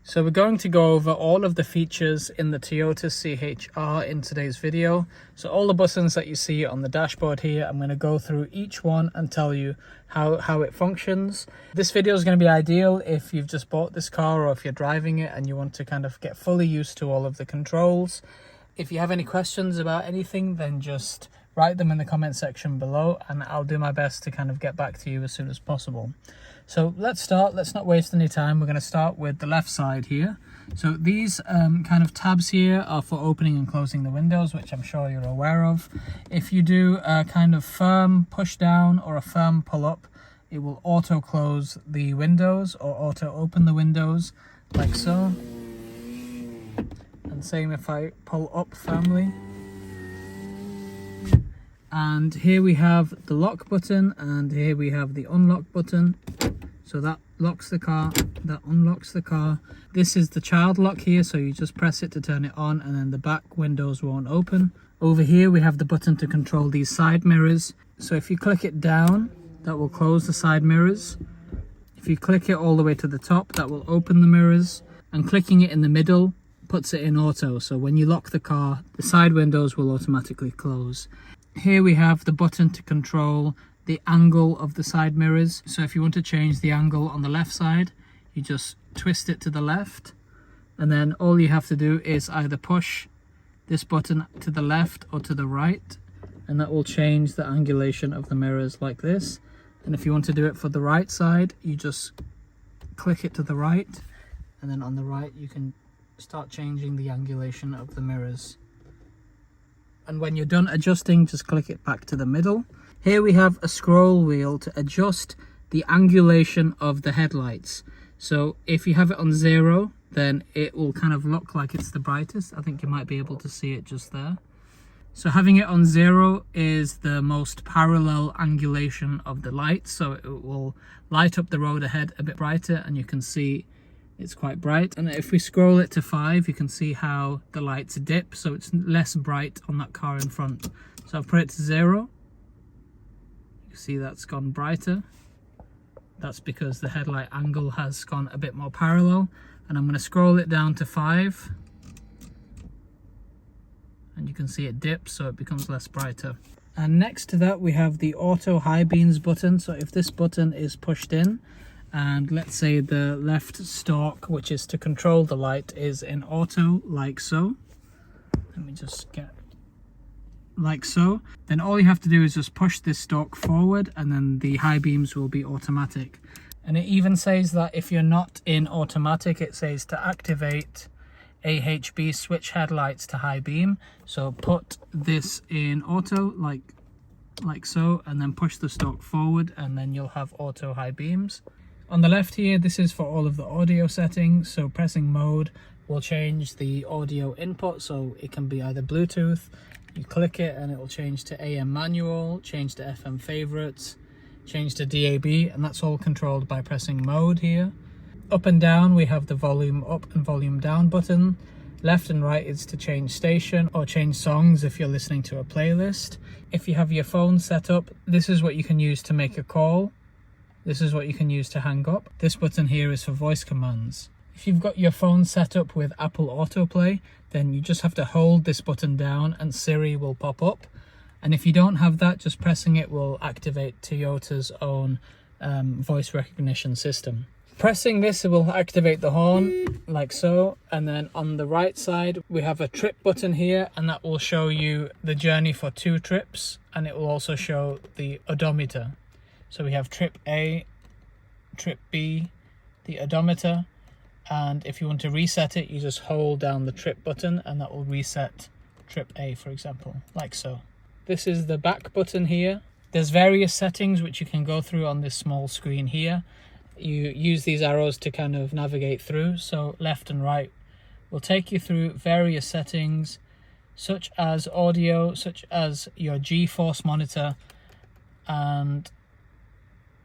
So we're going to go over all of the features in the Toyota CHR in today's video. So all the buttons that you see on the dashboard here, I'm going to go through each one and tell you how it functions. This video is going to be ideal if you've just bought this car or if you're driving it and you want to kind of get fully used to all of the controls. If you have any questions about anything, then just write them in the comment section below and I'll do my best to kind of get back to you as soon as possible. So let's start. Let's not waste any time. We're going to start with the left side here. So these kind of tabs here are for opening and closing the windows, which I'm sure you're aware of. If you do a kind of firm push down or a firm pull up, it will auto close the windows or auto open the windows like so. And same if I pull up firmly. And here we have the lock button and here we have the unlock button. So that locks the car, that unlocks the car. This is the child lock here, so you just press it to turn it on and then the back windows won't open. Over here we have the button to control these side mirrors. So if you click it down, that will close the side mirrors. If you click it all the way to the top, that will open the mirrors. And clicking it in the middle puts it in auto. So when you lock the car, the side windows will automatically close. Here we have the button to control the angle of the side mirrors. So if you want to change the angle on the left side, you just twist it to the left, and then all you have to do is either push this button to the left or to the right, and that will change the angulation of the mirrors like this. And if you want to do it for the right side, you just click it to the right, and then on the right you can start changing the angulation of the mirrors. And when you're done adjusting, just click it back to the middle. Here we have a scroll wheel to adjust the angulation of the headlights. So if you have it on 0, then it will kind of look like it's the brightest. I think you might be able to see it just there. So having it on 0 is the most parallel angulation of the lights. So it will light up the road ahead a bit brighter and you can see it's quite bright. And if we scroll it to 5, you can see how the lights dip. So it's less bright on that car in front. So I've put it to 0. You see that's gone brighter. That's because the headlight angle has gone a bit more parallel. And I'm going to scroll it down to 5. And you can see it dips, so it becomes less brighter. And next to that we have the auto high beams button. So if this button is pushed in, and let's say the left stalk, which is to control the light, is in auto like so. Let me just get like so. Then all you have to do is just push this stalk forward and then the high beams will be automatic. And it even says that if you're not in automatic, it says to activate AHB switch headlights to high beam. So put this in auto like so, and then push the stalk forward and then you'll have auto high beams. On the left here, this is for all of the audio settings. So pressing mode will change the audio input. So it can be either Bluetooth, you click it and it will change to AM manual, change to FM favorites, change to DAB, and that's all controlled by pressing mode here. Up and down, we have the volume up and volume down button. Left and right is to change station or change songs if you're listening to a playlist. If you have your phone set up, this is what you can use to make a call. This is what you can use to hang up. This button here is for voice commands. If you've got your phone set up with Apple AutoPlay, then you just have to hold this button down and Siri will pop up. And if you don't have that, just pressing it will activate Toyota's own voice recognition system. Pressing this will activate the horn like so. And then on the right side, we have a trip button here, and that will show you the journey for 2 trips. And it will also show the odometer. So we have trip A, trip B, the odometer, and if you want to reset it, you just hold down the trip button and that will reset trip A, for example, like so. This is the back button here. There's various settings which you can go through on this small screen here. You use these arrows to kind of navigate through. So left and right will take you through various settings, such as audio, such as your G-force monitor, and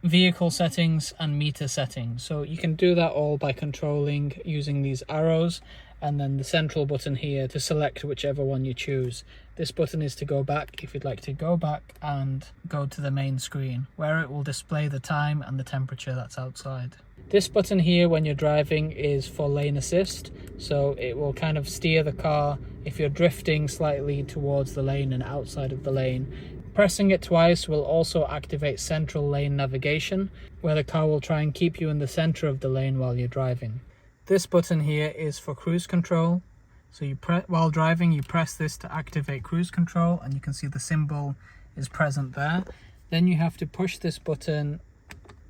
vehicle settings and meter settings. So you can do that all by controlling using these arrows, and then the central button here to select whichever one you choose. This button is to go back if you'd like to go back and go to the main screen where it will display the time and the temperature that's outside. This button here when you're driving is for lane assist, so it will kind of steer the car if you're drifting slightly towards the lane and outside of the lane. Pressing it twice will also activate central lane navigation, where the car will try and keep you in the center of the lane while you're driving. This button here is for cruise control. So while driving, you press this to activate cruise control, and you can see the symbol is present there. Then you have to push this button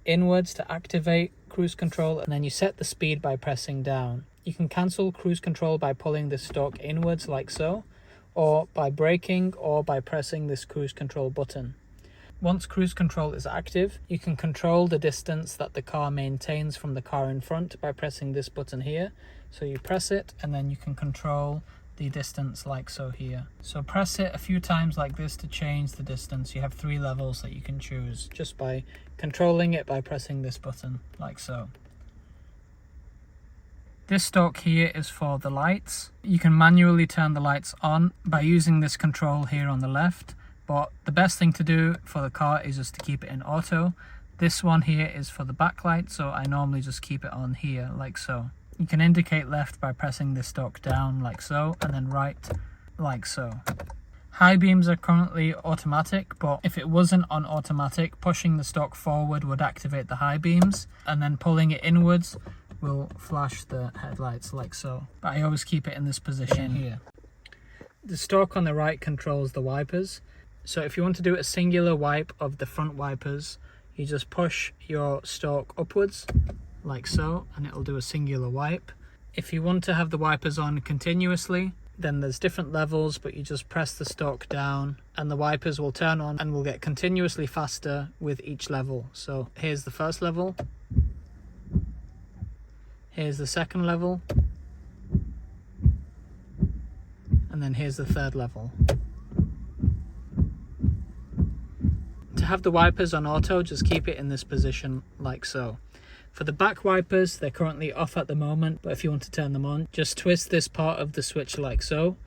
inwards to activate cruise control, and then you set the speed by pressing down. You can cancel cruise control by pulling the stalk inwards like so, or by braking, or by pressing this cruise control button. Once cruise control is active, you can control the distance that the car maintains from the car in front by pressing this button here. So you press it and then you can control the distance like so here. So press it a few times like this to change the distance. You have 3 levels that you can choose just by controlling it by pressing this button like so. This stalk here is for the lights. You can manually turn the lights on by using this control here on the left, but the best thing to do for the car is just to keep it in auto. This one here is for the backlight, so I normally just keep it on here like so. You can indicate left by pressing this stalk down like so, and then right like so. High beams are currently automatic, but if it wasn't on automatic, pushing the stalk forward would activate the high beams, and then pulling it inwards will flash the headlights like so. But I always keep it in this position here. The stalk on the right controls the wipers. So if you want to do a singular wipe of the front wipers, you just push your stalk upwards like so, and it'll do a singular wipe. If you want to have the wipers on continuously, then there's different levels, but you just press the stalk down and the wipers will turn on and will get continuously faster with each level. So here's the first level, here's the second level, and then here's the third level. To have the wipers on auto, just keep it in this position like so. For the back wipers, they're currently off at the moment, but if you want to turn them on, just twist this part of the switch like so.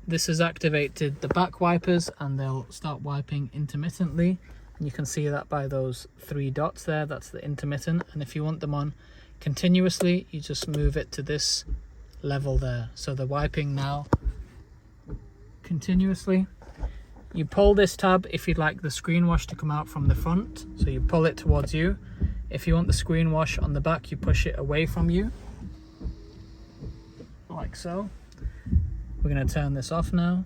This has activated the back wipers and they'll start wiping intermittently. And you can see that by those 3 dots there, that's the intermittent. And if you want them on continuously, you just move it to this level there. So they're wiping now continuously. You pull this tab if you'd like the screen wash to come out from the front. So you pull it towards you. If you want the screen wash on the back, you push it away from you, like so. We're going to turn this off now.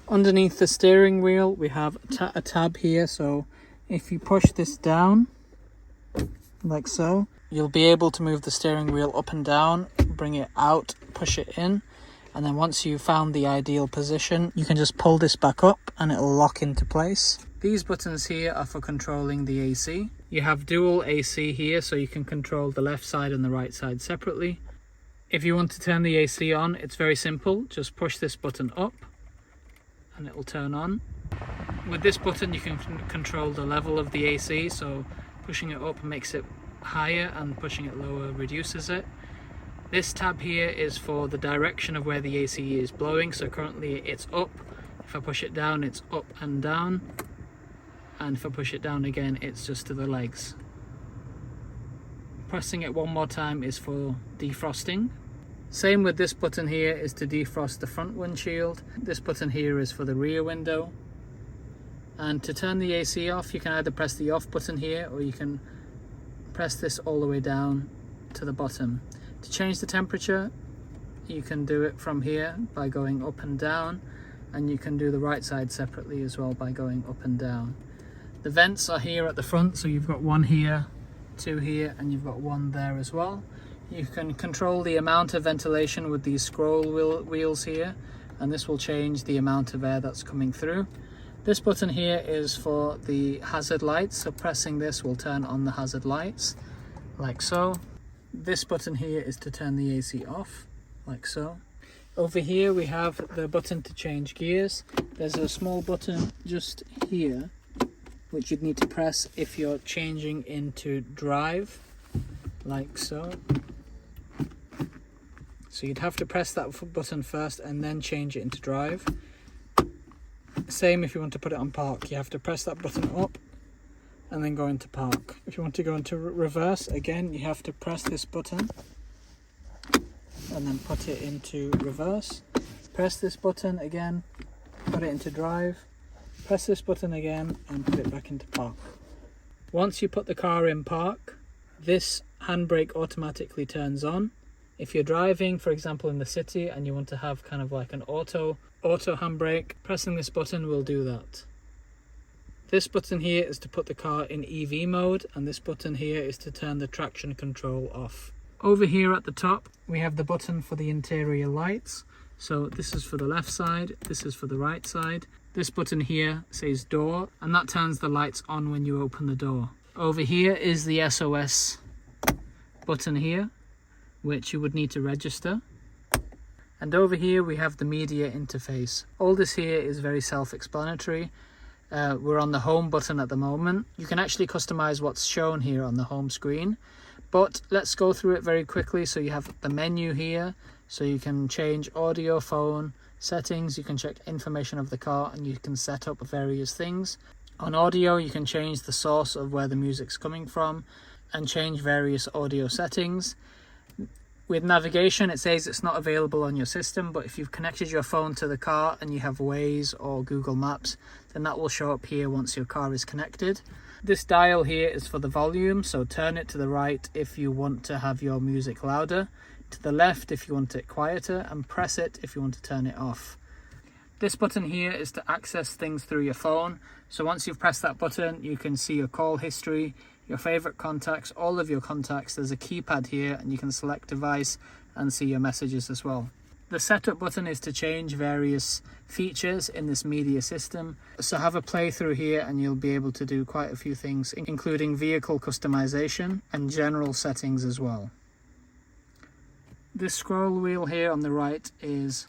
Underneath the steering wheel, we have a tab here, so if you push this down, like so, you'll be able to move the steering wheel up and down, bring it out, push it in, and then once you've found the ideal position, you can just pull this back up and it'll lock into place. These buttons here are for controlling the AC. You have dual AC here, so you can control the left side and the right side separately. If you want to turn the AC on, it's very simple. Just push this button up and it will turn on. With this button you can control the level of the AC, so pushing it up makes it higher and pushing it lower reduces it. This tab here is for the direction of where the AC is blowing, so currently it's up. If I push it down, it's up and down. And if I push it down again, it's just to the legs. Pressing it one more time is for defrosting. Same with this button here is to defrost the front windshield. This button here is for the rear window. And to turn the AC off, you can either press the off button here, or you can press this all the way down to the bottom. To change the temperature, you can do it from here by going up and down, and you can do the right side separately as well by going up and down. The vents are here at the front, so you've got one here, 2 here, and you've got 1 there as well. You can control the amount of ventilation with these scroll wheels here, and this will change the amount of air that's coming through. This button here is for the hazard lights, so pressing this will turn on the hazard lights, like so. This button here is to turn the AC off, like so. Over here we have the button to change gears. There's a small button just here, which you'd need to press if you're changing into drive, like so. So you'd have to press that button first and then change it into drive. Same if you want to put it on park, you have to press that button up and then go into park. If you want to go into reverse, again, you have to press this button and then put it into reverse. Press this button again, put it into drive. Press this button again and put it back into park. Once you put the car in park, this handbrake automatically turns on. If you're driving, for example, in the city and you want to have kind of like an auto handbrake, pressing this button will do that. This button here is to put the car in EV mode, and this button here is to turn the traction control off. Over here at the top, we have the button for the interior lights. So this is for the left side, this is for the right side. This button here says door, and that turns the lights on when you open the door. Over here is the SOS button here, which you would need to register. And over here we have the media interface. All this here is very self-explanatory. We're on the home button at the moment. You can actually customize what's shown here on the home screen, but let's go through it very quickly. So you have the menu here, so you can change audio, phone, settings, you can check information of the car, and you can set up various things. On audio, you can change the source of where the music's coming from and change various audio settings. With navigation, it says it's not available on your system, but if you've connected your phone to the car and you have Waze or Google Maps, then that will show up here once your car is connected. This dial here is for the volume, so turn it to the right if you want to have your music louder, to the left if you want it quieter, and press it if you want to turn it off. This button here is to access things through your phone. So once you've pressed that button, you can see your call history, your favorite contacts, all of your contacts. There's a keypad here and you can select device and see your messages as well. The setup button is to change various features in this media system. So have a playthrough here and you'll be able to do quite a few things, including vehicle customization and general settings as well. This scroll wheel here on the right is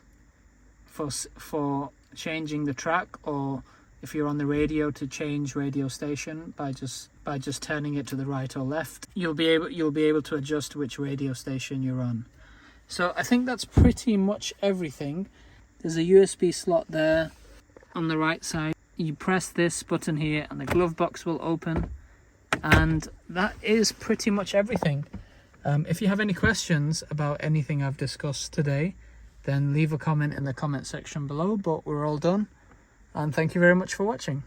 for changing the track, or if you're on the radio, to change radio station by just turning it to the right or left. You'll be able to adjust which radio station you're on. So I think that's pretty much everything. There's a USB slot there on the right side. You press this button here and the glove box will open, and that is pretty much everything. If you have any questions about anything I've discussed today, then leave a comment in the comment section below, but we're all done, and thank you very much for watching.